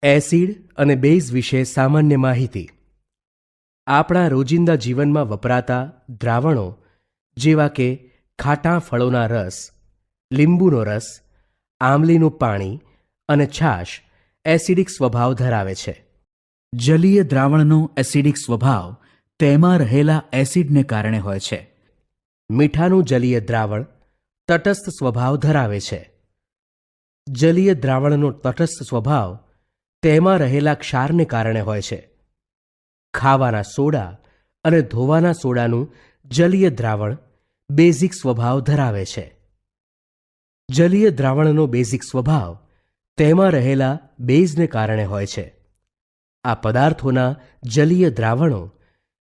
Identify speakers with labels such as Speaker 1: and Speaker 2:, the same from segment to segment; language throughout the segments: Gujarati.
Speaker 1: એસિડ અને બેઝ વિશે સામાન્ય માહિતી. આપણા રોજિંદા જીવનમાં વપરાતા દ્રાવણો જેવા કે ખાટા ફળોના રસ, લીંબુનો રસ, આમલીનું પાણી અને છાશ એસિડિક સ્વભાવ ધરાવે છે.
Speaker 2: જલીય દ્રાવણનો એસિડિક સ્વભાવ તેમાં રહેલા એસિડને કારણે હોય છે.
Speaker 1: મીઠાનું જલીય દ્રાવણ તટસ્થ સ્વભાવ ધરાવે છે. જલીય દ્રાવણનો તટસ્થ સ્વભાવ તેમાં રહેલા ક્ષારને કારણે હોય છે. ખાવાના સોડા અને ધોવાના સોડાનું જલીય દ્રાવણ બેઝિક સ્વભાવ ધરાવે છે. જલીય દ્રાવણનો બેઝિક સ્વભાવ તેમાં રહેલા બેઝને કારણે હોય છે. આ પદાર્થોના જલીય દ્રાવણો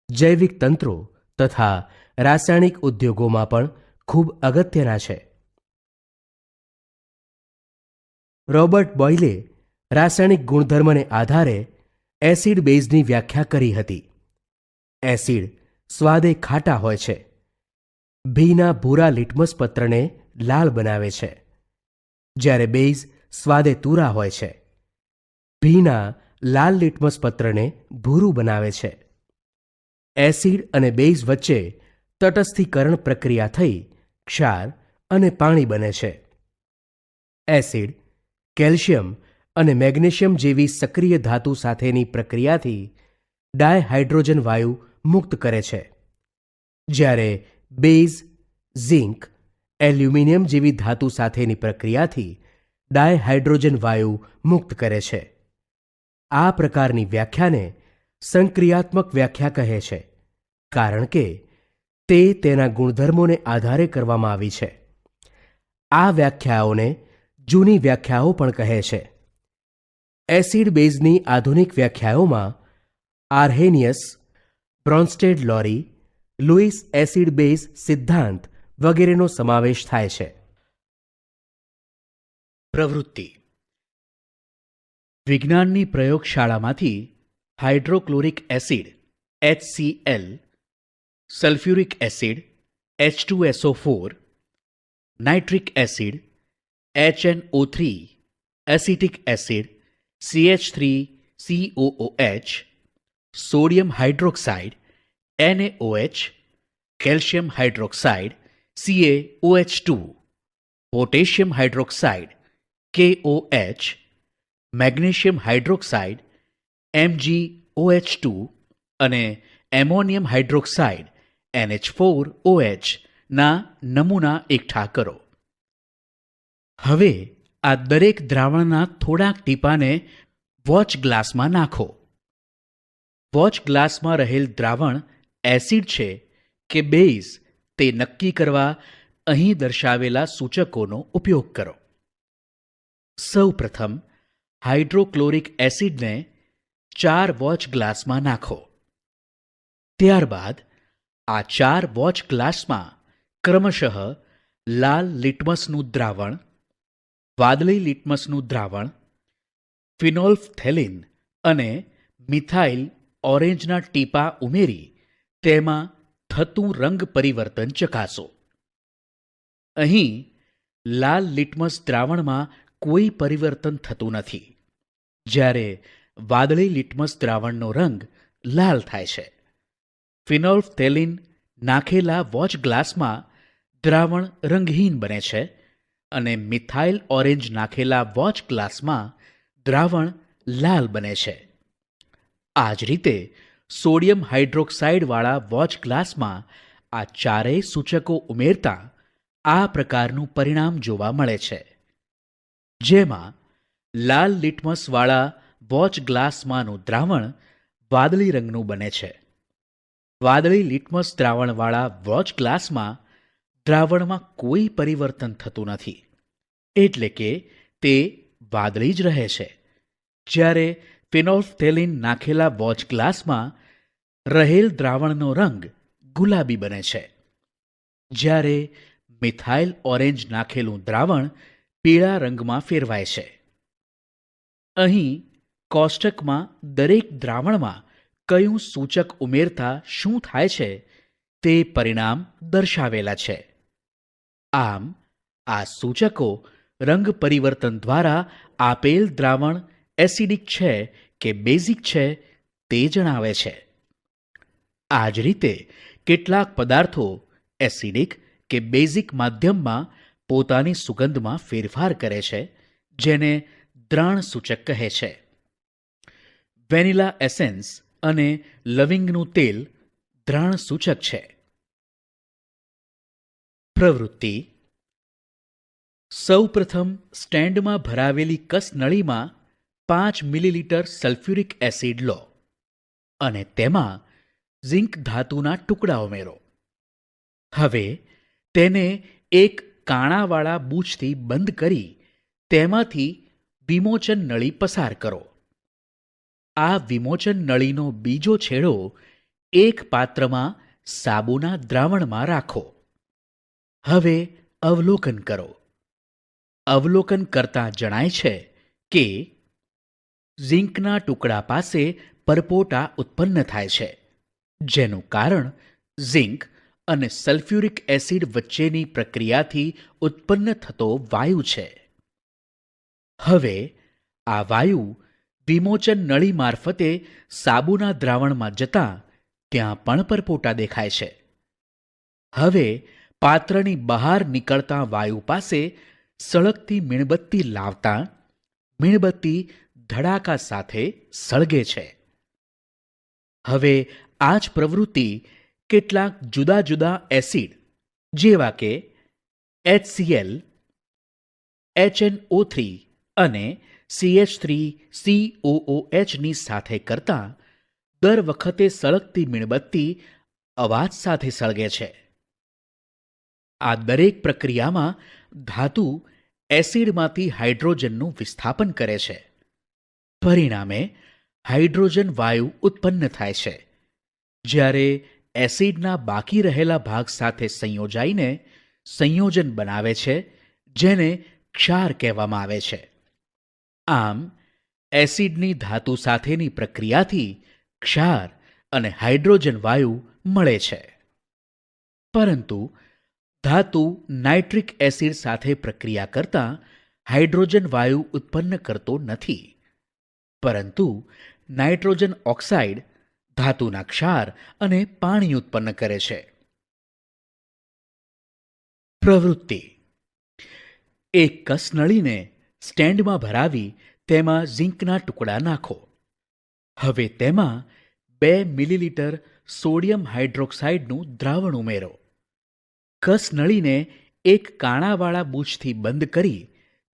Speaker 1: જૈવિક તંત્રો તથા રાસાયણિક ઉદ્યોગોમાં પણ ખૂબ અગત્યના છે. રોબર્ટ બોયલે રાસાયણિક ગુણધર્મને આધારે એસિડ બેઝની વ્યાખ્યા કરી હતી. એસિડ સ્વાદે ખાટા હોય છે. ભીના ભૂરા લિટમસ પત્રને લાલ બનાવે છે, જ્યારે બેઝ સ્વાદે તુરા હોય છે. ભીના લાલ લિટમસ પત્રને ભૂરું બનાવે છે. એસિડ અને બેઝ વચ્ચે તટસ્થીકરણ પ્રક્રિયા થઈ ક્ષાર અને પાણી બને છે. એસિડ કેલ્શિયમ અને મેગ્નેશિયમ જેવી સક્રિય ધાતુ સાથેની પ્રક્રિયાથી ડાયહાઇડ્રોજન વાયુ મુક્ત કરે છે, જ્યારે બેઝ ઝિંક એલ્યુમિનિયમ જેવી ધાતુ સાથેની પ્રક્રિયાથી ડાયહાઇડ્રોજન વાયુ મુક્ત કરે છે. આ પ્રકારની વ્યાખ્યાને સંક્રિયાત્મક વ્યાખ્યા કહે છે, કારણ કે તે તેના ગુણધર્મોને આધારે કરવામાં આવી છે. આ વ્યાખ્યાઓને જૂની વ્યાખ્યાઓ પણ કહે છે. એસિડ બેઝની આધુનિક વ્યાખ્યાઓમાં Arrhenius, Bronsted Lowry, Lewis acid base સિદ્ધાંત વગેરેનો સમાવેશ થાય છે.
Speaker 2: પ્રવૃત્તિ: વિજ્ઞાનની પ્રયોગશાળામાંથી hydrochloric acid HCl, sulphuric acid H2SO4, nitric acid HNO3, acetic acid CH3COOH, sodium hydroxide NaOH, calcium hydroxide CaOH2, potassium hydroxide KOH, magnesium hydroxide MgOH2 અને એમોનિયમ હાઇડ્રોક્સાઇડ NH4OH ના નમૂના એકઠા કરો. હવે આ દરેક દ્રાવણના થોડાક ટીપાને વોચ ગ્લાસમાં નાખો. વોચ ગ્લાસમાં રહેલ દ્રાવણ એસિડ છે કે બેઝ તે નક્કી કરવા અહીં દર્શાવેલા સૂચકોનો ઉપયોગ કરો. સૌ પ્રથમ હાઇડ્રોક્લોરિક એસિડને 4 વોચ ગ્લાસમાં નાખો. ત્યારબાદ આ 4 વોચ ગ્લાસમાં ક્રમશઃ લાલ લિટમસનું દ્રાવણ, વાદળી લિટમસનું દ્રાવણ, ફિનોલ્ફથેલિન અને મિથાઇલ ઓરેન્જના ટીપા ઉમેરી તેમાં થતું રંગ પરિવર્તન ચકાસો. અહીં લાલ લિટમસ દ્રાવણમાં કોઈ પરિવર્તન થતું નથી, જ્યારે વાદળી લિટમસ દ્રાવણનો રંગ લાલ થાય છે. ફિનોલ્ફથેલિન નાખેલા વોચ ગ્લાસમાં દ્રાવણ રંગહીન બને છે અને મિથાઇલ ઓરેન્જ નાખેલા વોચ ગ્લાસમાં દ્રાવણ લાલ બને છે. આ જ રીતે સોડિયમ હાઇડ્રોક્સાઇડવાળા વોચ ગ્લાસમાં આ ચારેય સૂચકો ઉમેરતા આ પ્રકારનું પરિણામ જોવા મળે છે, જેમાં લાલ લિટમસવાળા વોચ ગ્લાસમાંનું દ્રાવણ વાદળી રંગનું બને છે. વાદળી લિટમસ દ્રાવણવાળા વોચ ગ્લાસમાં દ્રાવણમાં કોઈ પરિવર્તન થતું નથી, એટલે કે તે વાદળી જ રહે છે, જ્યારે ફિનોલ્ફથેલિન નાખેલા વોચ ગ્લાસમાં રહેલ દ્રાવણનો રંગ ગુલાબી બને છે, જ્યારે મિથાઇલ ઓરેન્જ નાખેલું દ્રાવણ પીળા રંગમાં ફેરવાય છે. અહીં કોષ્ટકમાં દરેક દ્રાવણમાં કયું સૂચક ઉમેરતા શું થાય છે તે પરિણામ દર્શાવેલા છે. આમ આ સૂચકો રંગ પરિવર્તન દ્વારા આપેલ દ્રાવણ એસિડિક છે કે બેઝિક છે તે જણાવે છે. આ જ રીતે કેટલાક પદાર્થો એસિડિક કે બેઝિક માધ્યમમાં પોતાની સુગંધમાં ફેરફાર કરે છે, જેને દ્રાણ સૂચક કહે છે. વેનિલા એસેન્સ અને લવિંગનું તેલ દ્રાણ સૂચક છે. પ્રવૃત્તિ: સૌપ્રથમ સ્ટેન્ડમાં ભરાવેલી કસનળીમાં 5 મિલીલીટર સલ્ફ્યુરિક એસિડ લો અને તેમાં ઝિંક ધાતુના ટુકડા ઉમેરો. હવે તેને એક કાણાવાળા બૂચથી બંધ કરી તેમાંથી વિમોચન નળી પસાર કરો. આ વિમોચન નળીનો બીજો છેડો એક પાત્રમાં સાબુના દ્રાવણમાં રાખો. હવે અવલોકન કરો. અવલોકન કરતાં જણાય છે કે ઝિંકના ટુકડા પાસે પરપોટા ઉત્પન્ન થાય છે, જેનું કારણ ઝિંક અને સલ્ફ્યુરિક એસિડ વચ્ચેની પ્રક્રિયાથી ઉત્પન્ન થતો વાયુ છે. હવે આ વાયુ વિમોચન નળી મારફતે સાબુના દ્રાવણમાં જતાં ત્યાં પણ પરપોટા દેખાય છે. હવે પાત્રની બહાર નીકળતા વાયુ પાસે સળગતી મીણબત્તી લાવતા મીણબત્તી ધડાકા સાથે સળગે છે. હવે આ જ પ્રવૃત્તિ કેટલાક જુદા જુદા એસિડ જેવા કે HCl, HNO3 અને CH3COOH ની સાથે કરતા દર વખતે સળગતી મીણબત્તી અવાજ સાથે સળગે છે. આ દરેક પ્રક્રિયામાં ધાતુ એસિડમાંથી હાઇડ્રોજનનું વિસ્થાપન કરે છે. પરિણામે હાઇડ્રોજન વાયુ ઉત્પન્ન થાય છે, જ્યારે એસિડના બાકી રહેલા ભાગ સાથે સંયોજાઈને સંયોજન બનાવે છે, જેને ક્ષાર કહેવામાં આવે છે. આમ એસિડની ધાતુ સાથેની પ્રક્રિયાથી ક્ષાર અને હાઇડ્રોજન વાયુ મળે છે. પરંતુ ધાતુ નાઇટ્રિક એસિડ સાથે પ્રક્રિયા કરતાં હાઇડ્રોજન વાયુ ઉત્પન્ન કરતો નથી, પરંતુ નાઇટ્રોજન ઓક્સાઇડ ધાતુના ક્ષાર અને પાણી ઉત્પન્ન કરે છે. પ્રવૃત્તિ: એક કસનળીને સ્ટેન્ડમાં ભરાવી તેમાં ઝિંકના ટુકડા નાખો. હવે તેમાં 2 મિલીલીટર સોડિયમ હાઇડ્રોક્સાઇડનું દ્રાવણ ઉમેરો. કસનળીને એક કાણાવાળા બૂચથી બંધ કરી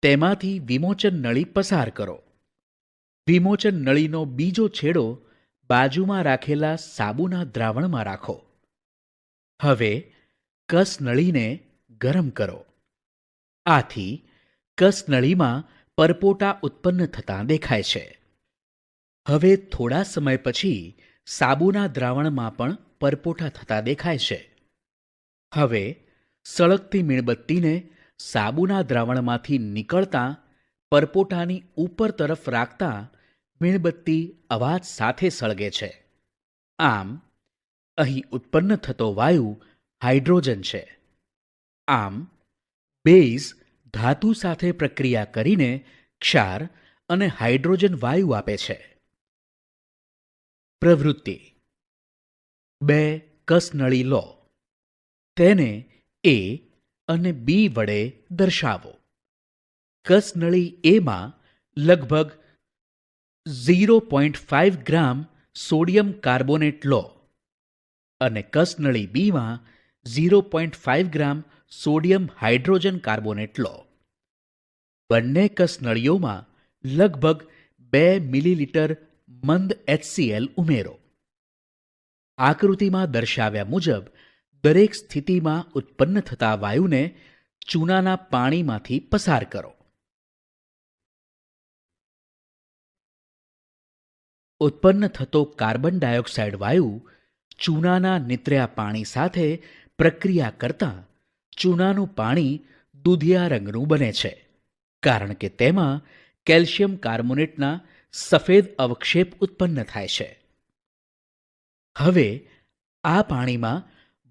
Speaker 2: તેમાંથી વિમોચન નળી પસાર કરો. વિમોચન નળીનો બીજો છેડો બાજુમાં રાખેલા સાબુના દ્રાવણમાં રાખો. હવે કસનળીને ગરમ કરો. આથી કસનળીમાં પરપોટા ઉત્પન્ન થતાં દેખાય છે. હવે થોડા સમય પછી સાબુના દ્રાવણમાં પણ પરપોટા થતા દેખાય છે. હવે સળગતી મીણબત્તીને સાબુના દ્રાવણમાંથી નીકળતા પરપોટાની ઉપર તરફ રાખતા મીણબત્તી અવાજ સાથે સળગે છે. આમ અહીં ઉત્પન્ન થતો વાયુ હાઇડ્રોજન છે. આમ બેઝ ધાતુ સાથે પ્રક્રિયા કરીને ક્ષાર અને હાઇડ્રોજન વાયુ આપે છે. પ્રવૃત્તિ: 2 કસનળી લો. તેને A અને B વડે દર્શાવો. કસનળી એમાં લગભગ 0.5 ગ્રામ સોડિયમ કાર્બોનેટ લો અને કસનળી બીમાં 0.5 ગ્રામ સોડિયમ હાઇડ્રોજન કાર્બોનેટ લો. બંને કસનળીઓમાં લગભગ 2 મિલીલીટર મંદ HCl ઉમેરો. આકૃતિમાં દર્શાવ્યા મુજબ દરેક સ્થિતિમાં ઉત્પન્ન થતા વાયુને ચૂનાના પાણીમાંથી પસાર કરો. ઉત્પન્ન થતો કાર્બન ડાયોક્સાઇડ વાયુ ચૂનાના નીતર્યા પાણી સાથે પ્રક્રિયા કરતાં ચૂનાનું પાણી દૂધિયા રંગનું બને છે, કારણ કે તેમાં કેલ્શિયમ કાર્બોનેટના સફેદ અવક્ષેપ ઉત્પન્ન થાય છે. હવે આ પાણીમાં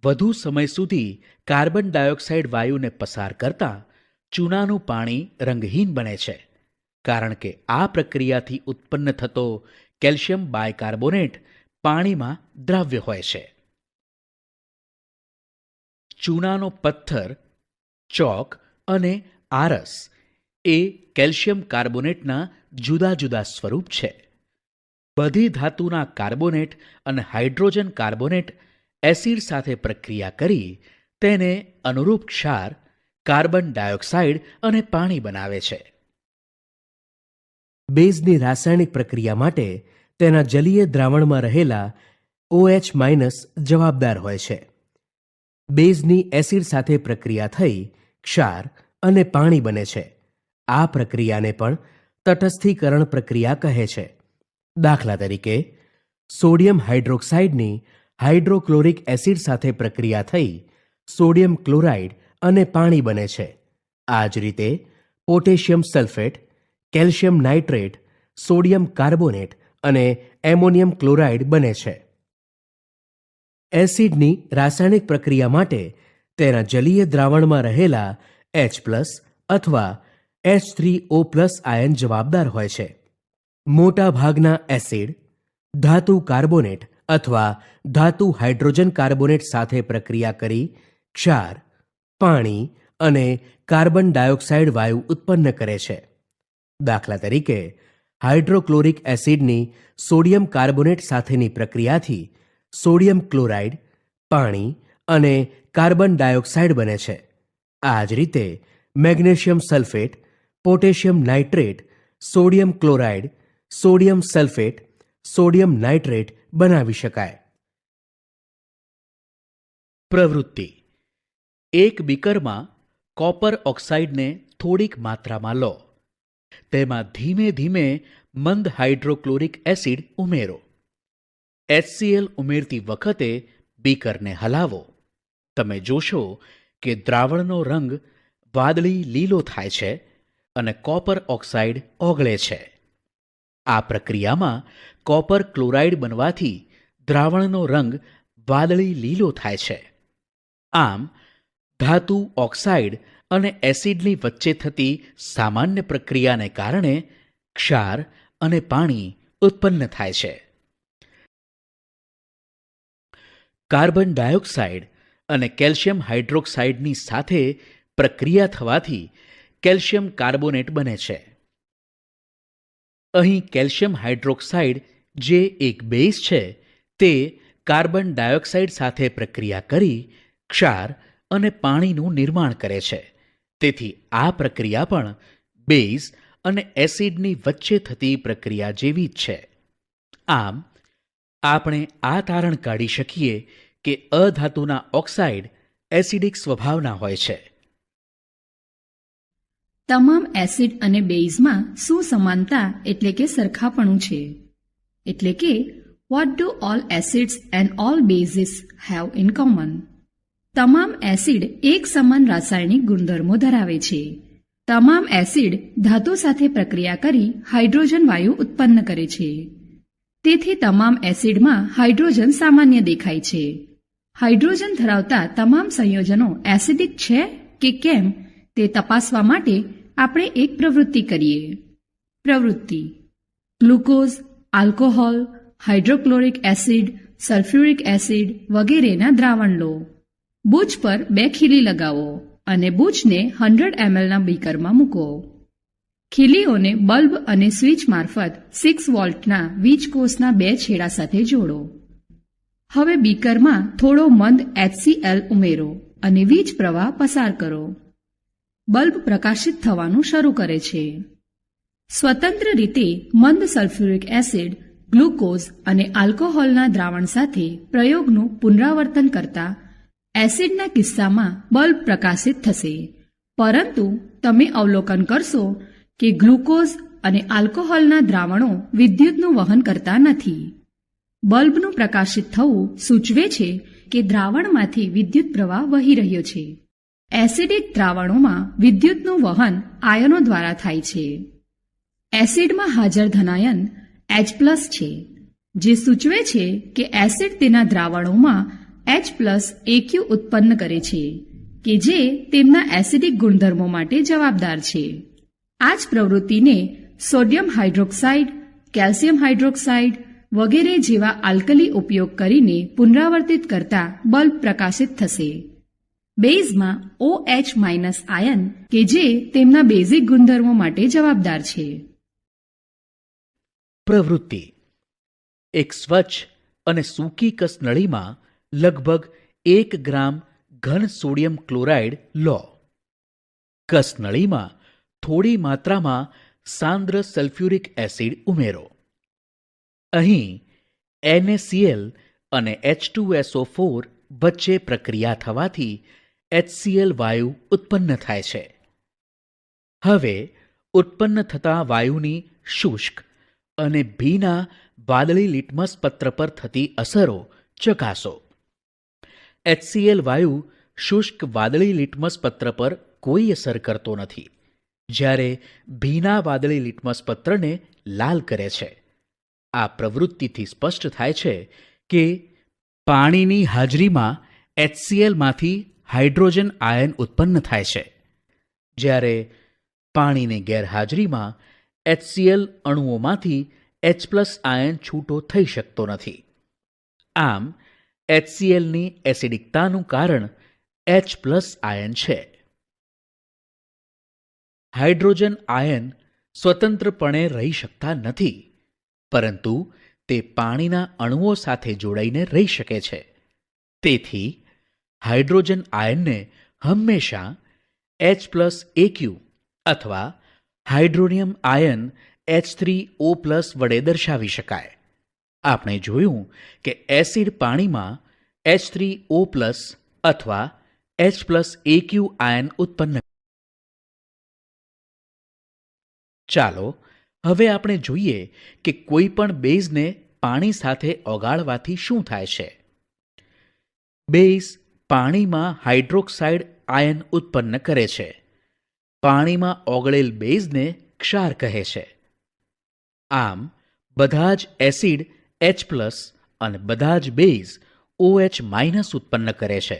Speaker 2: વધુ સમય સુધી કાર્બન ડાયોક્સાઇડ વાયુને પસાર કરતાં ચૂનાનું પાણી રંગહીન બને છે, કારણ કે આ પ્રક્રિયાથી ઉત્પન્ન થતો કેલ્શિયમ બાયકાર્બોનેટ પાણીમાં દ્રાવ્ય હોય છે. ચૂનાનો પથ્થર, ચોક અને આરસ એ કેલ્શિયમ કાર્બોનેટના જુદા જુદા સ્વરૂપ છે. બધી ધાતુના કાર્બોનેટ અને હાઇડ્રોજન કાર્બોનેટ એસિડ સાથે પ્રક્રિયા કરી તેને અનુરૂપ ક્ષાર, કાર્બન ડાયોક્સાઇડ અને પાણી બનાવે છે.
Speaker 1: બેઝની રાસાયણિક પ્રક્રિયા માટે તેના જલીય દ્રાવણમાં રહેલા OH- જવાબદાર હોય છે. બેઝની એસિડ સાથે પ્રક્રિયા થઈ ક્ષાર અને પાણી બને છે. આ પ્રક્રિયાને પણ તટસ્થીકરણ પ્રક્રિયા કહે છે. દાખલા તરીકે, સોડિયમ હાઇડ્રોક્સાઇડની હાઇડ્રોક્લોરિક એસિડ સાથે પ્રક્રિયા થઈ સોડિયમ ક્લોરાઇડ અને પાણી બને છે. આ જ રીતે potassium sulphate, calcium nitrate, sodium carbonate અને એમોનિયમ ક્લોરાઇડ બને છે. એસિડની રાસાયણિક પ્રક્રિયા માટે તેના જલીય દ્રાવણમાં રહેલા H+ અથવા H3O+ આયન જવાબદાર હોય છે. મોટા ભાગના એસિડ ધાતુ કાર્બોનેટ અથવા ધાતુ હાઇડ્રોજન કાર્બોનેટ સાથે પ્રક્રિયા કરી ક્ષાર, પાણી અને કાર્બન ડાયોક્સાઇડ વાયુ ઉત્પન્ન કરે છે. દાખલા તરીકે, હાઇડ્રોક્લોરિક એસિડની સોડિયમ કાર્બોનેટ સાથેની પ્રક્રિયાથી સોડિયમ ક્લોરાઇડ, પાણી અને કાર્બન ડાયોક્સાઇડ બને છે. આ જ રીતે magnesium sulphate, potassium nitrate, sodium chloride, sodium sulphate, sodium nitrate બનાવી શકાય.
Speaker 2: પ્રવૃત્તિ: એક બીકરમાં કોપર ઓક્સાઇડને થોડીક માત્રામાં લો. તેમાં ધીમે ધીમે મંદ હાઇડ્રોક્લોરિક એસિડ ઉમેરો. HCl ઉમેરતી વખતે બીકરને હલાવો. તમે જોશો કે દ્રાવણનો રંગ વાદળી લીલો થાય છે અને કોપર ઓક્સાઇડ ઓગળે છે. આ પ્રક્રિયામાં કોપર ક્લોરાઇડ બનવાથી દ્રાવણનો રંગ વાદળી લીલો થાય છે. આમ, ધાતુ ઓક્સાઇડ અને એસિડની વચ્ચે થતી સામાન્ય પ્રક્રિયાને કારણે ક્ષાર અને પાણી ઉત્પન્ન થાય છે. કાર્બન ડાયોક્સાઇડ અને કેલ્શિયમ હાઇડ્રોક્સાઇડની સાથે પ્રક્રિયા થવાથી કેલ્શિયમ કાર્બોનેટ બને છે. અહીં કેલ્શિયમ હાઇડ્રોક્સાઇડ જે એક બેઝ છે તે કાર્બન ડાયોક્સાઇડ સાથે પ્રક્રિયા કરી ક્ષાર અને પાણીનું નિર્માણ કરે છે. તેથી આ પ્રક્રિયા પણ બેઝ અને એસિડની વચ્ચે થતી પ્રક્રિયા જેવી જ છે. આમ, આપણે આ તારણ કાઢી શકીએ કે અધાતુના ઓક્સાઇડ એસિડિક સ્વભાવના હોય છે.
Speaker 3: તમામ એસિડ અને બેઝમાં શું સમાનતા એટલે કે સરખાપણું છે? એટલે કે what do all acids and all basis have in common? તમામ એસિડ એક સમાન રાસાયણિક ગુણધર્મો ધરાવે છે. તમામ એસિડ ધાતુ સાથે પ્રક્રિયા કરી હાઇડ્રોજન વાયુ ઉત્પન્ન કરે છે. તેથી તમામ એસિડમાં હાઇડ્રોજન સામાન્ય દેખાય છે. હાઇડ્રોજન ધરાવતા તમામ સંયોજનો એસિડિક છે કે કેમ તે તપાસવા માટે આપણે એક પ્રવૃત્તિ કરીએ. પ્રવૃત્તિ: glucose, alcohol, hydrochloric acid, sulphuric acid વગેરેના દ્રાવણ લો. બૂચ પર 2 ખીલી લગાવો અને બૂચને 100 mlના બીકરમાં મૂકો. ખીલીઓને બલ્બ અને સ્વિચ મારફત 6 વોલ્ટના વીજકોષના 2 છેડા સાથે જોડો. હવે બીકરમાં થોડો મંદ HCl ઉમેરો અને વીજ પ્રવાહ પસાર કરો. બલ્બ પ્રકાશિત થવાનું શરૂ કરે છે. સ્વતંત્ર રીતે મંદ સલ્ફ્યુરિક એસિડ, ગ્લુકોઝ અને આલ્કોહોલના દ્રાવણ સાથે પ્રયોગનું પુનરાવર્તન કરતા એસિડના કિસ્સામાં બલ્બ પ્રકાશિત થશે, પરંતુ તમે અવલોકન કરશો કે ગ્લુકોઝ અને આલ્કોહોલના દ્રાવણો વિદ્યુતનું વહન કરતા નથી. બલ્બનું પ્રકાશિત થવું સૂચવે છે કે દ્રાવણમાંથી વિદ્યુત પ્રવાહ વહી રહ્યો છે. એસિડિક દ્રાવણોમાં વિદ્યુતનું વહન આયનો દ્વારા થાય છે. એસિડમાં હાજર ધનાયન H+ છે, જે સૂચવે છે કે એસિડ તેના દ્રાવણોમાં H+AQ ઉત્પન્ન કરે છે કે જે તેમના એસિડિક ગુણધર્મો માટે જવાબદાર છે. આ જ પ્રવૃત્તિને સોડિયમ હાઇડ્રોક્સાઇડ, કેલ્શિયમ હાઇડ્રોક્સાઇડ વગેરે જેવા આલ્કલી ઉપયોગ કરીને પુનરાવર્તિત કરતા બલ્બ પ્રકાશિત થશે. બેઝમાં OH- આયન કે જે તેમના બેઝિક ગુણધર્મો માટે જવાબદાર છે.
Speaker 2: પ્રવૃત્તિ: એક સ્વચ્છ અને સૂકી કસનળીમાં લગભગ 1 ગ્રામ ઘન સોડિયમ ક્લોરાઇડ લો. કસનળીમાં થોડી માત્રામાં સાંદ્ર સલ્ફ્યુરિક એસિડ ઉમેરો. અહીં NaCl અને H2SO4 વચ્ચે પ્રક્રિયા થવાથી HCl વાયુ ઉત્પન્ન થાય છે. હવે ઉત્પન્ન થતા વાયુની શુષ્ક અને ભીના વાદળી લિટમસ પત્ર પર થતી અસરો ચકાસો. HCl વાયુ શુષ્ક વાદળી લિટમસ પત્ર પર કોઈ અસર કરતો નથી, જ્યારે ભીના વાદળી લિટમસ પત્રને લાલ કરે છે. આ પ્રવૃત્તિથી સ્પષ્ટ થાય છે કે પાણીની હાજરીમાં HClમાંથી હાઇડ્રોજન આયન ઉત્પન્ન થાય છે, જ્યારે પાણીની ગેરહાજરીમાં HCl અણુઓમાંથી H+ આયન છૂટો થઈ શકતો નથી. આમ HClની એસિડિકતાનું કારણ H+ આયન છે. હાઇડ્રોજન આયન સ્વતંત્રપણે રહી શકતા નથી, પરંતુ તે પાણીના અણુઓ સાથે જોડાઈને રહી શકે છે. તેથી હાઇડ્રોજન આયનને હંમેશા H+Aq અથવા હાઇડ્રોનિયમ આયન H3O+ વડે દર્શાવી શકાય. આપણે જોયું કે એસિડ પાણીમાં H3O+ અથવા H+Aq આયન ઉત્પન્ન. ચાલો હવે આપણે જોઈએ કે કોઈ પણ બેઝને પાણી સાથે ઓગાળવાથી શું થાય છે. બેઝ પાણીમાં હાઇડ્રોક્સાઇડ આયન ઉત્પન્ન કરે છે. પાણીમાં ઓગળેલ બેઝને ક્ષાર કહે છે. આમ બધા જ એસિડ H+ અને બધા જ બેઝ OH- ઉત્પન્ન કરે છે.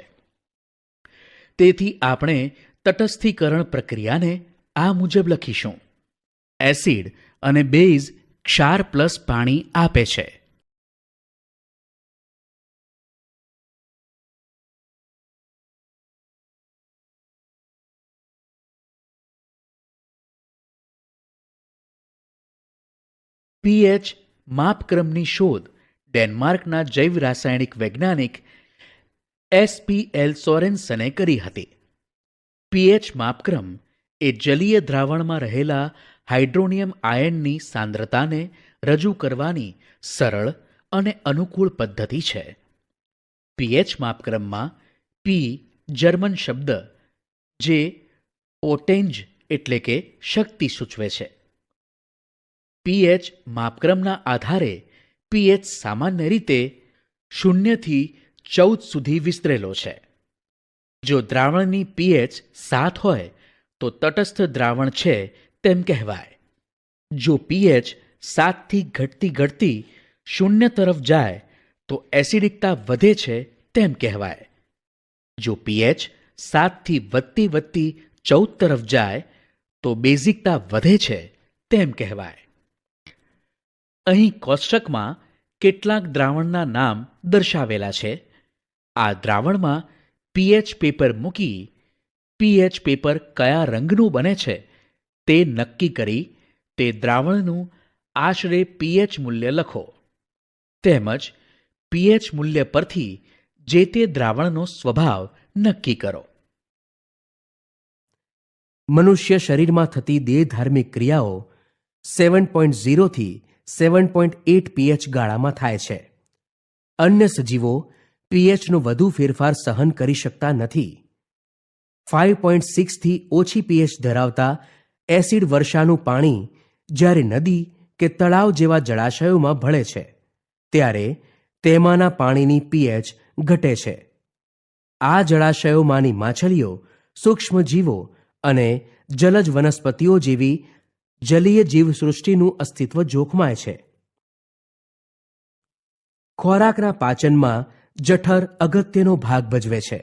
Speaker 2: તેથી આપણે તટસ્થીકરણ પ્રક્રિયાને આ મુજબ લખીશું: એસિડ અને બેઝ ક્ષાર પ્લસ પાણી આપે છે. pH માપક્રમની શોધ ડેનમાર્કના જૈવ રાસાયણિક વૈજ્ઞાનિક SPL સોરેન્સને કરી હતી. pH માપક્રમ એ જલીય દ્રાવણમાં રહેલા હાઇડ્રોનિયમ આયનની સાંદ્રતાને રજૂ કરવાની સરળ અને અનુકૂળ પદ્ધતિ છે. pH માપક્રમમાં P જર્મન શબ્દ જે પોટેન્જ એટલે કે શક્તિ સૂચવે છે. pH માપક્રમના આધારે pH સામાન્ય રીતે 0 થી 14 સુધી વિસ્તરેલો છે. જો દ્રાવણની pH 7 હોય તો તટસ્થ દ્રાવણ છે તેમ કહેવાય. જો pH 7 થી ઘટતી 0 તરફ જાય તો એસિડિકતા વધે છે તેમ કહેવાય. જો pH 7 થી વધતી 14 તરફ જાય તો બેઝિકતા વધે છે તેમ કહેવાય. અહીં કોષ્ટકમાં કેટલાક દ્રાવણના નામ દર્શાવેલા છે. આ દ્રાવણમાં pH પેપર મૂકી pH પેપર કયા રંગનું બને છે તે નક્કી કરી તે દ્રાવણનું આશરે pH મૂલ્ય લખો. તેમજ pH મૂલ્ય પરથી જે તે દ્રાવણનો સ્વભાવ નક્કી કરો.
Speaker 1: મનુષ્ય શરીરમાં થતી દેહધાર્મિક ક્રિયાઓ 7.0 થી 7.8 pH ગાળામાં થાય છે. અન્ય સજીવો pHનો વધુ ફેરફાર સહન કરી શકતા નથી. 5.6 થી ઓછી pH ધરાવતા એસિડ વર્ષાનું પાણી જ્યારે નદી કે તળાવ જેવા જળાશયોમાં ભળે છે ત્યારે તેમાંના પાણીની pH ઘટે છે. આ જળાશયોમાંની માછલીઓ, સૂક્ષ્મજીવો અને જલજ વનસ્પતિઓ જેવી જલીય જીવસૃષ્ટિનું અસ્તિત્વ જોખમાય છે. ખોરાકના પાચનમાં જઠર અગત્યનો ભાગ ભજવે છે.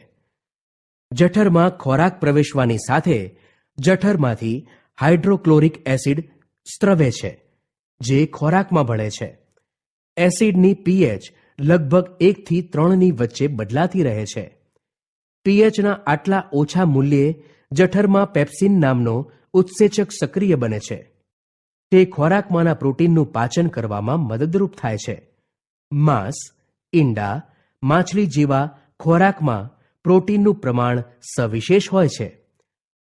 Speaker 1: જઠરમાં ખોરાક પ્રવેશવાની સાથે જઠરમાંથી હાઇડ્રોક્લોરિક એસિડ સ્ત્રવે છે, જે ખોરાકમાં ભળે છે. એસિડની પીએચ લગભગ 1 થી 3ની વચ્ચે બદલાતી રહે છે. પીએચના આટલા ઓછા મૂલ્યે જઠરમાં પેપ્સિન નામનો ઉત્સેચક સક્રિય બને છે. તે ખોરાકમાંના પ્રોટીનનું પાચન કરવામાં મદદરૂપ થાય છે. માંસ, ઈંડા, માછલી જેવા ખોરાકમાં પ્રોટીનનું પ્રમાણ સવિશેષ હોય છે.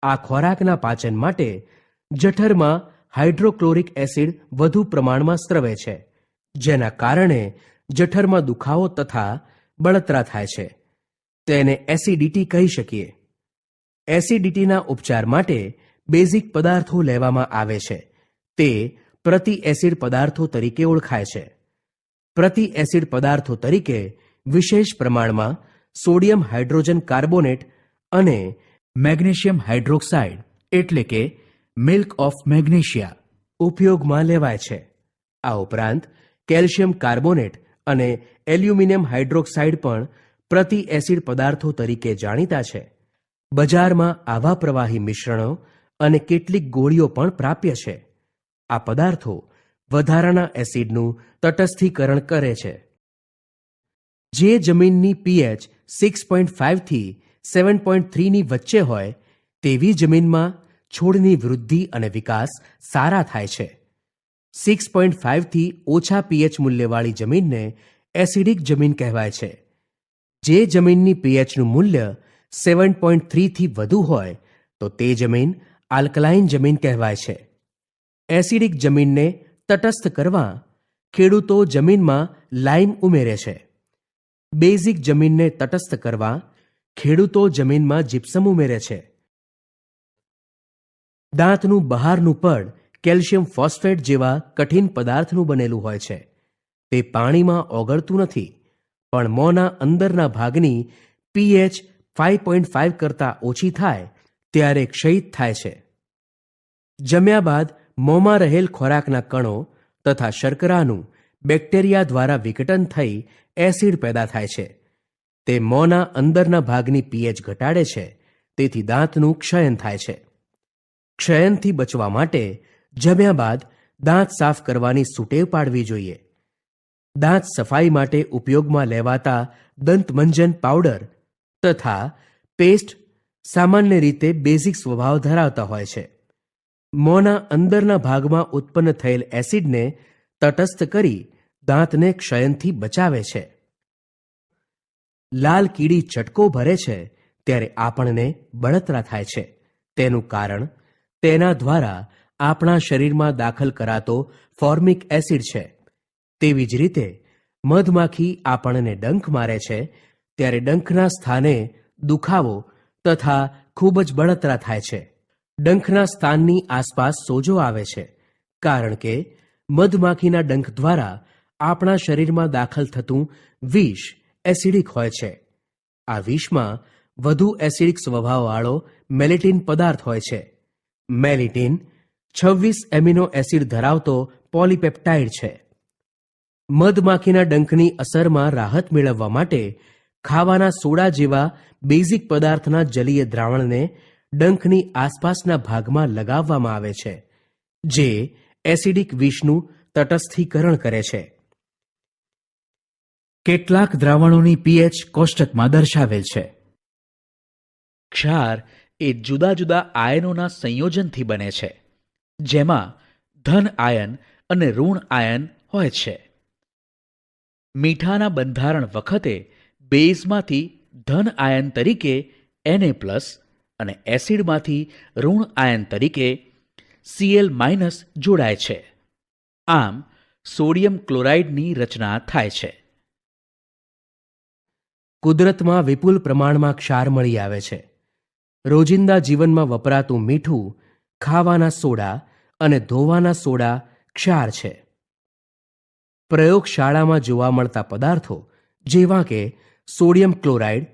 Speaker 1: આ ખોરાકના પાચન માટે જઠરમાં હાઇડ્રોક્લોરિક એસિડ વધુ પ્રમાણમાં સ્ત્રવે છે, જેના કારણે જઠરમાં દુખાવો તથા બળતરા થાય છે. તેને એસિડિટી કહી શકીએ. એસિડિટીના ઉપચાર માટે બેઝિક પદાર્થો લેવામાં આવે છે. તે પ્રતિ એસિડ પદાર્થો તરીકે ઓળખાય છે. પ્રતિ એસિડ પદાર્થો તરીકે વિશેષ પ્રમાણમાં સોડિયમ હાઇડ્રોજન કાર્બોનેટ અને
Speaker 2: મેગ્નેશિયમ હાઇડ્રોક્સાઇડ એટલે કે મિલ્ક ઓફ મેગ્નેશિયા
Speaker 1: ઉપયોગમાં લેવાય છે. આ ઉપરાંત કેલ્શિયમ કાર્બોનેટ અને એલ્યુમિનિયમ હાઇડ્રોક્સાઇડ પણ પ્રતિ એસિડ પદાર્થો તરીકે જાણીતા છે. બજારમાં આવા પ્રવાહી મિશ્રણો અને કેટલીક ગોળીઓ પણ પ્રાપ્ય છે. આ પદાર્થો વધારાના એસિડનું તટસ્થીકરણ કરે છે. જે જમીનની પીએચ 6.5 થી 7.3ની વચ્ચે હોય તેવી જમીનમાં છોડની વૃદ્ધિ અને વિકાસ સારા થાય છે. 6.5 થી ઓછા પીએચ મૂલ્યવાળી જમીનને એસિડિક જમીન કહેવાય છે. જે જમીનની પીએચનું મૂલ્ય 7.3 થી વધુ હોય તો તે જમીન આલ્કલાઇન જમીન કહેવાય છે. એસિડિક જમીનને તટસ્થ કરવા ખેડૂતો જમીનમાં લાઇમ ઉમેરે છે. બેઝિક જમીનને તટસ્થ કરવા ખેડૂતો જમીનમાં જીપ્સમ ઉમેરે છે. દાંતનું બહારનું પડ કેલ્શિયમ ફોસ્ફેટ જેવા કઠિન પદાર્થનું બનેલું હોય છે. તે પાણીમાં ઓગળતું નથી, પણ મોંના અંદરના ભાગની પીએચ 5.5 કરતાં ઓછી થાય ત્યારે ક્ષયિત થાય છે. જમ્યા બાદ મોંમાં રહેલ ખોરાકના કણો તથા શર્કરાનું બેક્ટેરિયા દ્વારા વિઘટન થઈ એસિડ પેદા થાય છે. તે મોંના અંદરના ભાગની પીએચ ઘટાડે છે, તેથી દાંતનું ક્ષયન થાય છે. ક્ષયનથી બચવા માટે જમ્યા બાદ દાંત સાફ કરવાની સુટેવ પાડવી જોઈએ. દાંત સફાઈ માટે ઉપયોગમાં લેવાતા દંતમંજન પાવડર તથા પેસ્ટ સામાન્ય રીતે બેઝિક સ્વભાવ ધરાવતા હોય છે. મોંના અંદરના ભાગમાં ઉત્પન્ન થયેલ એસિડને તટસ્થ કરી દાંતને ક્ષયનથી બચાવે છે. લાલ કીડી ચટકો ભરે છે ત્યારે આપણને બળતરા થાય છે. તેનું કારણ તેના દ્વારા આપણા શરીરમાં દાખલ કરાતો ફોર્મિક એસિડ છે. તેવી જ રીતે મધમાખી આપણને ડંખ મારે છે ત્યારે ડંખના સ્થાને દુખાવો તથા ખૂબ જ બળતરા થાય છે. ડંખના સ્થાનની આસપાસ સોજો આવે છે, કારણ કે મધમાખીના ડંખ દ્વારા આપણા શરીરમાં દાખલ થતું વિષ એસિડિક હોય છે. આ વિષમાં વધુ એસિડિક સ્વભાવવાળો મેલેટિન પદાર્થ હોય છે. મેલેટિન 26 એમિનો એસિડ ધરાવતો પોલીપેપ્ટાઇડ છે. મધમાખીના ડંખની અસરમાં રાહત મેળવવા માટે ખાવાના સોડા જેવા બેઝિક પદાર્થના જલીય દ્રાવણને ડંખની આસપાસના ભાગમાં લગાવવામાં આવે છે, જે એસિડિક વિષનું તટસ્થીકરણ કરે છે.
Speaker 2: કેટલાક દ્રાવણોની પીએચ કોષ્ટકમાં દર્શાવેલ છે. ક્ષાર એ જુદા જુદા આયનોના સંયોજનથી બને છે, જેમાં ધન આયન અને ઋણ આયન હોય છે. મીઠાના બંધારણ વખતે બેઝમાંથી ધન આયન તરીકે Na+ અને એસિડમાંથી ઋણ આયન તરીકે Cl- જોડાય છે. આમ સોડિયમ ક્લોરાઇડની રચના થાય છે.
Speaker 1: કુદરતમાં વિપુલ પ્રમાણમાં ક્ષાર મળી આવે છે. રોજિંદા જીવનમાં વપરાતું મીઠું, ખાવાના સોડા અને ધોવાના સોડા ક્ષાર છે. પ્રયોગશાળામાં જોવા મળતા પદાર્થો જેવા કે sodium chloride,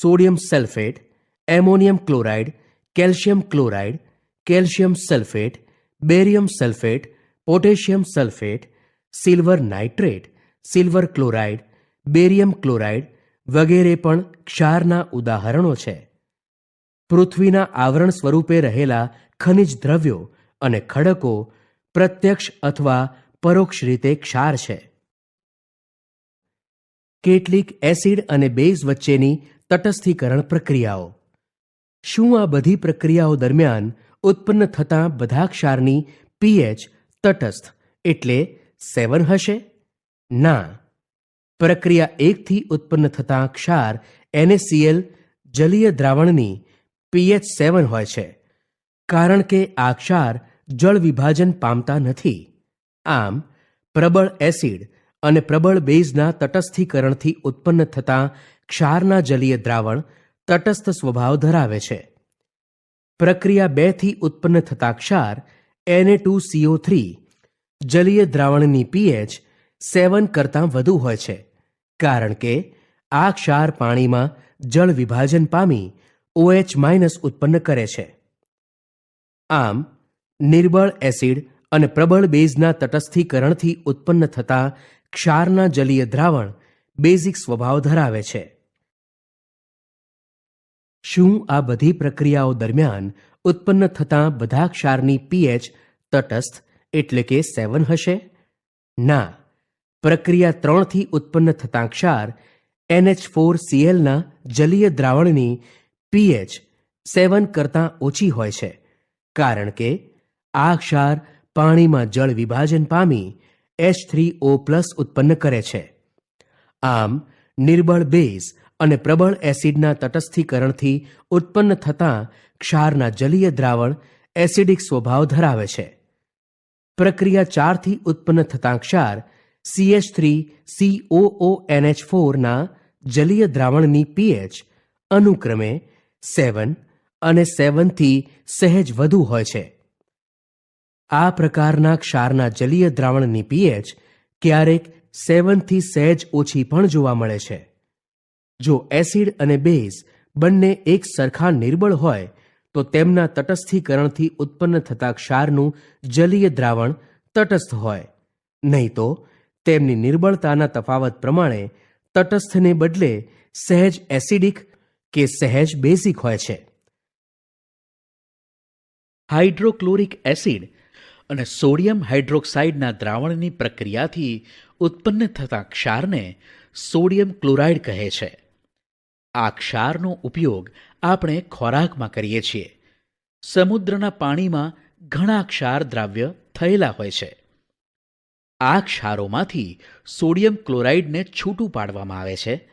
Speaker 1: sodium sulphate, ammonium chloride, calcium chloride, calcium sulphate, barium sulphate, potassium sulphate, silver nitrate, silver chloride, barium chloride વગેરે પણ ક્ષારના ઉદાહરણો છે. પૃથ્વીના આવરણ સ્વરૂપે રહેલા ખનિજ દ્રવ્યો અને ખડકો પ્રત્યક્ષ અથવા પરોક્ષ રીતે ક્ષાર છે. કેટલીક એસિડ અને બેઝ વચ્ચેની તટસ્થીકરણ પ્રક્રિયાઓ. શું આ બધી પ્રક્રિયાઓ દરમિયાન ઉત્પન્ન થતાં બધા ક્ષારની pH તટસ્થ એટલે 7 હશે? ના. પ્રક્રિયા 1 થી ઉત્પન્ન થતાં ક્ષાર NaCl જલીય દ્રાવણની pH 7 હોય છે, કારણ કે આ ક્ષાર જળ વિભાજન પામતા નથી. આમ પ્રબળ એસિડ અને પ્રબળ બેઝના તટસ્થીકરણથી ઉત્પન્ન થતાં ક્ષારના જલીય દ્રાવણ તટસ્થ સ્વભાવ ધરાવે છે. પ્રક્રિયા 2 થી ઉત્પન્ન થતા ક્ષાર Na2CO3 જલીય દ્રાવણની pH 7 કરતાં વધુ હોય છે, કારણ કે આ ક્ષાર પાણીમાં જળ વિભાજન પામી OH- ઉત્પન્ન કરે છે. આમ નિર્બળ એસિડ અને પ્રબળ બેઝના તટસ્થીકરણથી ઉત્પન્ન થતા ક્ષારના જલીય દ્રાવણ બેઝિક સ્વભાવ ધરાવે છે. શું આ બધી પ્રક્રિયાઓ દરમિયાન ઉત્પન્ન થતાં બધા ક્ષારની pH તટસ્થ એટલે કે 7 હશે? ના. પ્રક્રિયા 3 થી ઉત્પન્ન થતાં ક્ષાર NH4Clના જલીય દ્રાવણની pH 7 કરતાં ઓછી હોય છે, કારણ કે આ ક્ષાર પાણીમાં જળ વિભાજન પામી H3O+ ઉત્પન્ન કરે છે. આમ નિર્બળ બેઝ અને પ્રબળ એસિડના તટસ્થીકરણથી ઉત્પન્ન થતાં ક્ષારના જલીય દ્રાવણ એસિડિક સ્વભાવ ધરાવે છે. પ્રક્રિયા 4 થી ઉત્પન્ન થતાં ક્ષાર CH3COONH4 ના જલીય દ્રાવણની pH અનુક્રમે 7 અને 7 થી સહેજ વધુ હોય છે. આ પ્રકારના ક્ષારના જલીય દ્રાવણની pH ક્યારેક 7 થી સહેજ ઓછી પણ જોવા મળે છે. જો એસિડ અને બેઝ બંને એક સરખા નિર્બળ હોય તો તેમના તટસ્થીકરણથી ઉત્પન્ન થતા ક્ષારનું જલીય દ્રાવણ તટસ્થ હોય, નહીં તો તેમની નિર્બળતાના તફાવત પ્રમાણે તટસ્થને બદલે સહેજ એસિડિક કે સહેજ બેઝિક હોય છે.
Speaker 2: હાઇડ્રોક્લોરિક એસિડ અને સોડિયમ હાઇડ્રોક્સાઇડના દ્રાવણની પ્રક્રિયાથી ઉત્પન્ન થતા ક્ષારને સોડિયમ ક્લોરાઇડ કહે છે. આ ક્ષારનો ઉપયોગ આપણે ખોરાકમાં કરીએ છીએ. સમુદ્રના પાણીમાં ઘણા ક્ષાર દ્રાવ્ય થયેલા હોય છે. આ ક્ષારોમાંથી સોડિયમ ક્લોરાઇડને છૂટું પાડવામાં આવે છે.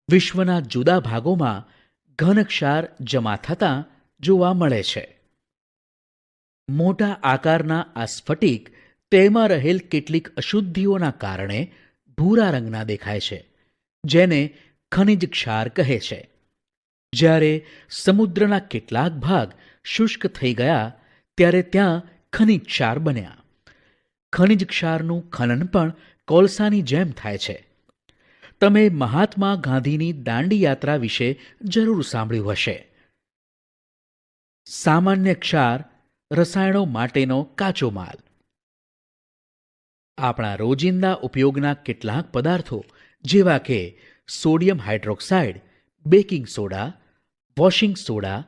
Speaker 2: વિશ્વના જુદા ભાગોમાં ઘન ક્ષાર જમા થતાં જોવા મળે છે. મોટા આકારના આ સ્ફટિક તેમાં રહેલ કેટલીક અશુદ્ધિઓના કારણે ભૂરા રંગના દેખાય છે, જેને ખનિજ ક્ષાર કહે છે. જ્યારે સમુદ્રના કેટલાક ભાગ શુષ્ક થઈ ગયા ત્યારે ત્યાં ખનિજ ક્ષાર બન્યા. ખનિજ ક્ષારનું ખનન પણ કોલસાની જેમ થાય છે. તમે મહાત્મા ગાંધીની દાંડી યાત્રા વિશે જરૂર સાંભળ્યું હશે. સામાન્ય ક્ષાર રસાયણો માટેનો કાચો માલ. આપણા રોજિંદા ઉપયોગના કેટલાક પદાર્થો જેવા કે sodium hydroxide, baking soda, washing soda,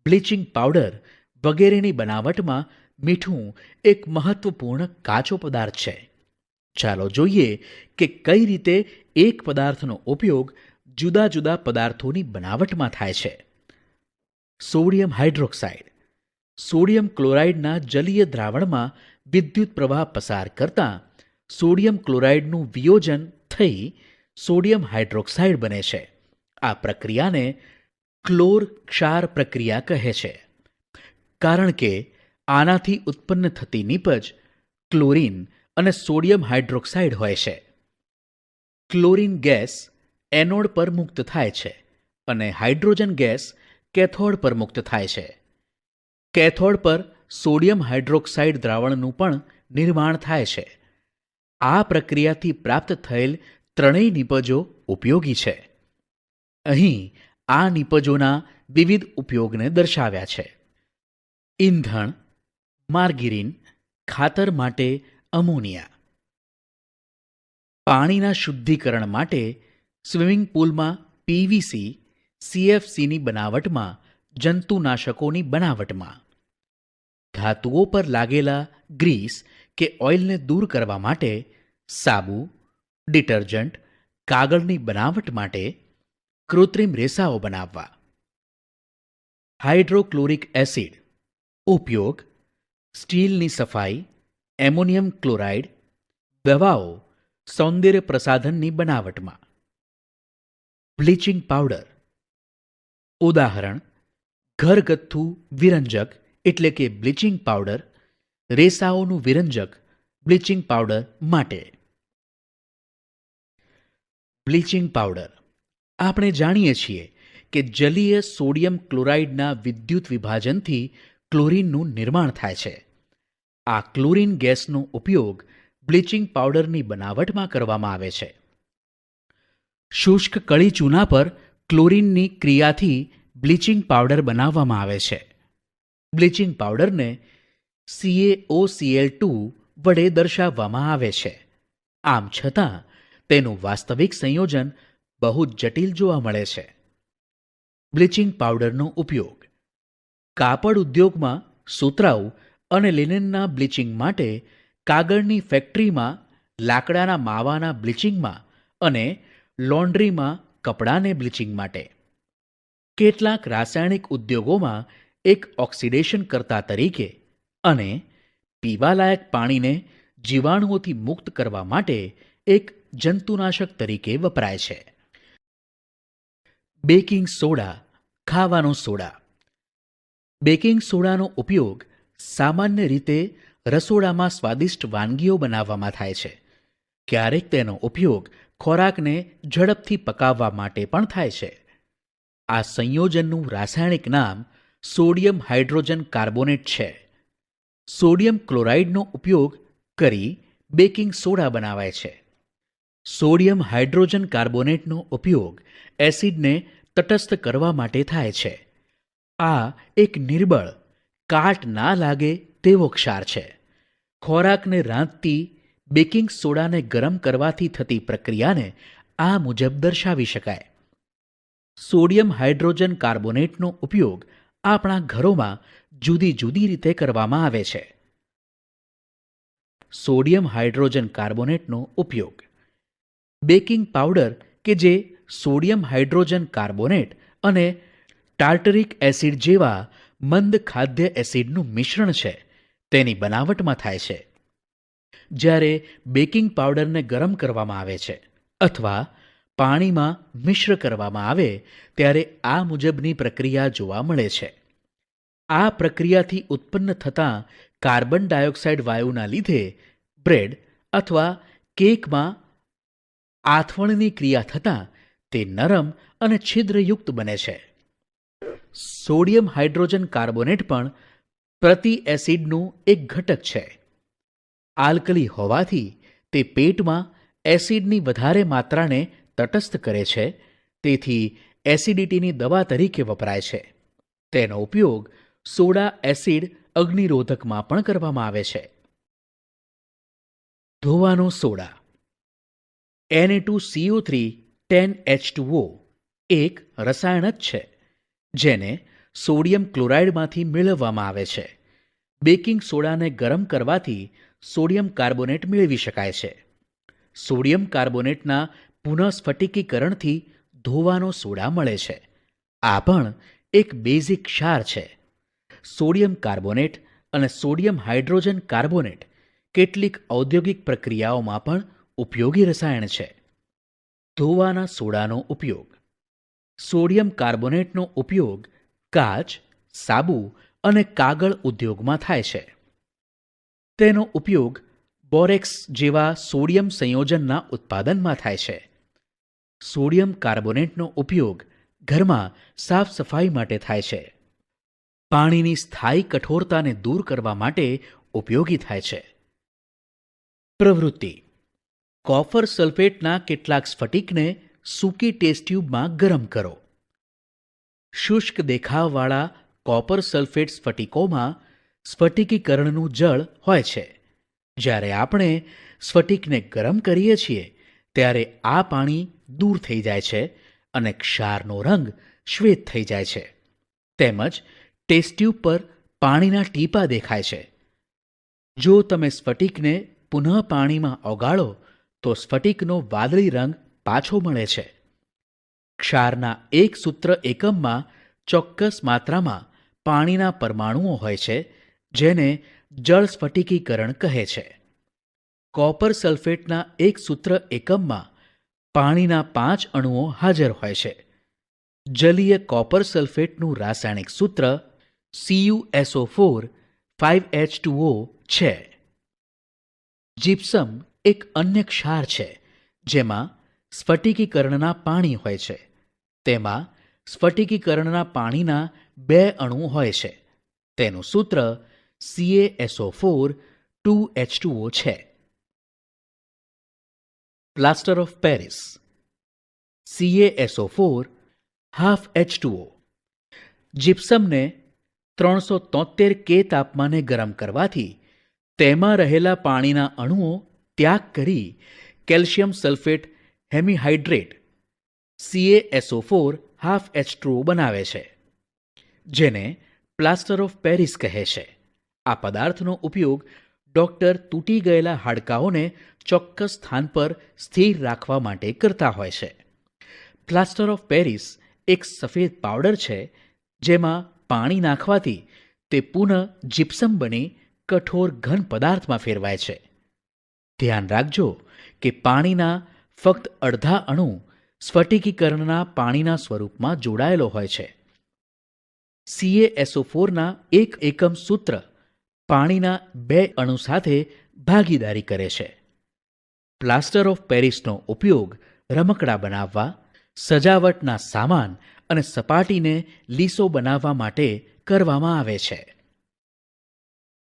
Speaker 2: bleaching powder વગેરેની બનાવટમાં મીઠું એક મહત્વપૂર્ણ કાચો પદાર્થ છે. ચાલો જોઈએ કે કઈ રીતે એક પદાર્થનો ઉપયોગ જુદા જુદા પદાર્થોની બનાવટમાં થાય છે. સોડિયમ હાઇડ્રોક્સાઇડ સોડિયમ ક્લોરાઇડના જલીય દ્રાવણમાં વિદ્યુત પ્રવાહ પસાર કરતાં સોડિયમ ક્લોરાઇડનું વિયોજન થઈ સોડિયમ હાઇડ્રોક્સાઇડ બને છે. આ પ્રક્રિયાને ક્લોર ક્ષાર પ્રક્રિયા કહે છે, કારણ કે આનાથી ઉત્પન્ન થતી નીપજ ક્લોરીન અને સોડિયમ હાઇડ્રોક્સાઇડ હોય છે. ક્લોરીન ગેસ એનોડ પર મુક્ત થાય છે અને હાઇડ્રોજન ગેસ કેથોડ પર મુક્ત થાય છે. કેથોડ પર સોડિયમ હાઇડ્રોક્સાઇડ દ્રાવણનું પણ નિર્માણ થાય છે. આ પ્રક્રિયાથી પ્રાપ્ત થયેલ ત્રણેય નિપજો ઉપયોગી છે. અહીં આ નિપજોના વિવિધ ઉપયોગને દર્શાવ્યા છે. ઈંધણ, માર્ગરીન, ખાતર માટે અમોનિયા. પાણીના શુદ્ધિકરણ માટે સ્વિમિંગ પુલમાં પીવીસી, સીએફસીની બનાવટમાં, જંતુનાશકોની બનાવટમાં. ધાતુઓ પર લાગેલા ગ્રીસ કે ઓઇલને દૂર કરવા માટે, સાબુ, ડિટર્જન્ટ, કાગળની બનાવટ માટે કૃત્રિમ રેસાઓ બનાવવા. હાઇડ્રોક્લોરિક એસિડ ઉપયોગ સ્ટીલની સફાઈ, એમોનિયમ ક્લોરાઇડ, દવાઓ, સૌંદર્ય પ્રસાધનની બનાવટમાં. બ્લીચિંગ પાવડર ઉદાહરણ ઘરગથ્થુ વિરંજક એટલે કે બ્લીચિંગ પાવડર, રેસાઓનું વિરંજક બ્લીચિંગ પાવડર માટે. બ્લીચિંગ પાવડર આપણે જાણીએ છીએ કે જલીય સોડિયમ ક્લોરાઇડના વિદ્યુત વિભાજનથી ક્લોરીનનું નિર્માણ થાય છે. આ ક્લોરીન ગેસનો ઉપયોગ બ્લીચિંગ પાવડરની બનાવટમાં કરવામાં આવે છે. શુષ્ક કળી ચૂના પર ક્લોરીનની ક્રિયાથી બ્લીચિંગ પાવડર બનાવવામાં આવે છે. બ્લીચિંગ પાવડરને CaOCl2 વડે દર્શાવવામાં આવે છે. આમ છતાં તેનું વાસ્તવિક સંયોજન બહુ જટિલ જોવા મળે છે. બ્લીચિંગ પાવડરનો ઉપયોગ કાપડ ઉદ્યોગમાં સુતરાઉ અને લિનનના બ્લીચિંગ માટે, કાગળની ફેક્ટરીમાં લાકડાના માવાના બ્લીચિંગમાં અને લોન્ડ્રીમાં કપડાને બ્લીચિંગ માટે. કેટલાક રાસાયણિક ઉદ્યોગોમાં એક ઓક્સિડેશન કર્તા તરીકે અને પીવાલાયક પાણીને જીવાણુઓથી મુક્ત કરવા માટે એક જંતુનાશક તરીકે વપરાય છે. બેકિંગ સોડા, ખાવાનો સોડા. બેકિંગ સોડાનો ઉપયોગ સામાન્ય રીતે રસોડામાં સ્વાદિષ્ટ વાનગીઓ બનાવવામાં થાય છે. ક્યારેક તેનો ઉપયોગ ખોરાકને ઝડપથી પકાવવા માટે પણ થાય છે. આ સંયોજનનું રાસાયણિક નામ સોડિયમ હાઇડ્રોજન કાર્બોનેટ છે. સોડિયમ ક્લોરાઇડનો ઉપયોગ કરી બેકિંગ સોડા બનાવાય છે. સોડિયમ હાઇડ્રોજન કાર્બોનેટનો ઉપયોગ એસિડને તટસ્થ કરવા માટે થાય છે. આ એક નિર્બળ, કાટ ના લાગે તેવો ક્ષાર છે. ખોરાકને રાંધતી બેકિંગ સોડાને ગરમ કરવાથી થતી પ્રક્રિયાને આ મુજબ દર્શાવી શકાય. સોડિયમ હાઇડ્રોજન કાર્બોનેટનો ઉપયોગ આપણા ઘરોમાં જુદી જુદી રીતે કરવામાં આવે છે. સોડિયમ હાઇડ્રોજન કાર્બોનેટનો ઉપયોગ બેકિંગ પાવડર કે જે સોડિયમ હાઇડ્રોજન કાર્બોનેટ અને ટાર્ટરિક એસિડ જેવા મંદ ખાદ્ય એસિડનું મિશ્રણ છે તેની બનાવટમાં થાય છે. જ્યારે બેકિંગ પાવડરને ગરમ કરવામાં આવે છે અથવા પાણીમાં મિશ્ર કરવામાં આવે ત્યારે આ મુજબની પ્રક્રિયા જોવા મળે છે. આ પ્રક્રિયાથી ઉત્પન્ન થતા કાર્બન ડાયોક્સાઇડ વાયુના લીધે બ્રેડ અથવા કેકમાં આથવણની ક્રિયા થતાં તે નરમ અને છિદ્રયુક્ત બને છે. સોડિયમ હાઇડ્રોજન કાર્બોનેટ પણ પ્રતિ એસિડનું એક ઘટક છે. આલ્કલી હોવાથી તે પેટમાં એસિડની વધારે માત્રાને તટસ્થ કરે છે, તેથી એસિડિટીની દવા તરીકે વપરાય છે. તેનો ઉપયોગ સોડા એસિડ અગ્નિરોધકમાં પણ કરવામાં આવે છે. ધોવાનો સોડા Na2CO3 10H2O એક રસાયણ જ છે જેને સોડિયમ ક્લોરાઇડમાંથી મેળવવામાં આવે છે. બેકિંગ સોડાને ગરમ કરવાથી સોડિયમ કાર્બોનેટ મેળવી શકાય છે. સોડિયમ કાર્બોનેટના પુનઃસ્ફટિકીકરણથી ધોવાનો સોડા મળે છે. આ પણ એક બેઝિક ક્ષાર છે. સોડિયમ કાર્બોનેટ અને સોડિયમ હાઇડ્રોજન કાર્બોનેટ કેટલીક ઔદ્યોગિક પ્રક્રિયાઓમાં પણ ઉપયોગી રસાયણ છે. ધોવાના સોડાનો ઉપયોગ સોડિયમ કાર્બોનેટનો ઉપયોગ કાચ, સાબુ અને કાગળ ઉદ્યોગમાં થાય છે. તેનો ઉપયોગ બોરેક્સ જેવા સોડિયમ સંયોજનના ઉત્પાદનમાં થાય છે. સોડિયમ કાર્બોનેટનો ઉપયોગ ઘરમાં સાફ સફાઈ માટે થાય છે. પાણીની સ્થાયી કઠોરતાને દૂર કરવા માટે ઉપયોગી થાય છે. પ્રવૃત્તિ કોપર સલ્ફેટના કેટલાક સ્ફટિકને સૂકી ટેસ્ટ ટ્યુબમાં ગરમ કરો. શુષ્ક દેખાવવાળા કોપર સલ્ફેટ સ્ફટિકોમાં સ્ફટિકીકરણનું જળ હોય છે. જ્યારે આપણે સ્ફટિકને ગરમ કરીએ છીએ ત્યારે આ પાણી દૂર થઈ જાય છે અને ક્ષારનો રંગ શ્વેત થઈ જાય છે. તેમજ ટેસ્ટ ટ્યુબ પર પાણીના ટીપાં દેખાય છે. જો તમે સ્ફટિકને પુનઃ પાણીમાં ઓગાળો તો સ્ફટિકનો વાદળી રંગ પાછો મળે છે. ક્ષારના એક સૂત્ર એકમમાં ચોક્કસ માત્રામાં પાણીના પરમાણુઓ હોય છે, જેને જળ સ્ફટિકીકરણ કહે છે. કોપર સલ્ફેટના એક સૂત્ર એકમમાં પાણીના 5 અણુઓ હાજર હોય છે. જલીય કોપર સલ્ફેટનું રાસાયણિક સૂત્ર CuSO4 5H2O છે. જીપ્સમ એક અન્ય ક્ષાર છે જેમાં સ્ફટિકીકરણના પાણી હોય છે. તેમાં સ્ફટિકીકરણના પાણીના 2 અણુ હોય છે. તેનું સૂત્ર CaSO4 2H2O છે. Plaster of Paris CaSO4 half H2O. જીપ્સમને 373 K તાપમાને ગરમ કરવાથી તેમાં રહેલા પાણીના અણુઓ ત્યાગ કરી calcium sulphate હેમિહાઇડ્રેટ CaSO4 half H2O બનાવે છે, જેને પ્લાસ્ટર ઓફ પેરિસ કહે છે. આ પદાર્થનો ઉપયોગ ડોક્ટર તૂટી ગયેલા હાડકાઓને ચોક્કસ સ્થાન પર સ્થિર રાખવા માટે કરતા હોય છે. પ્લાસ્ટર ઓફ પેરિસ એક સફેદ પાવડર છે જેમાં પાણી નાખવાથી તે પુનઃ જીપ્સમ બની કઠોર ઘન પદાર્થમાં ફેરવાય છે. ધ્યાન રાખજો કે પાણીના ફક્ત અડધા અણુ સ્ફટિકીકરણના પાણીના સ્વરૂપમાં જોડાયેલો હોય છે. CaSO4ના એક એકમ સૂત્ર પાણીના 2 અણુ સાથે ભાગીદારી કરે છે. પ્લાસ્ટર ઓફ પેરિસનો ઉપયોગ રમકડા બનાવવા, સજાવટના સામાન અને સપાટીને લીસો બનાવવા માટે કરવામાં આવે છે.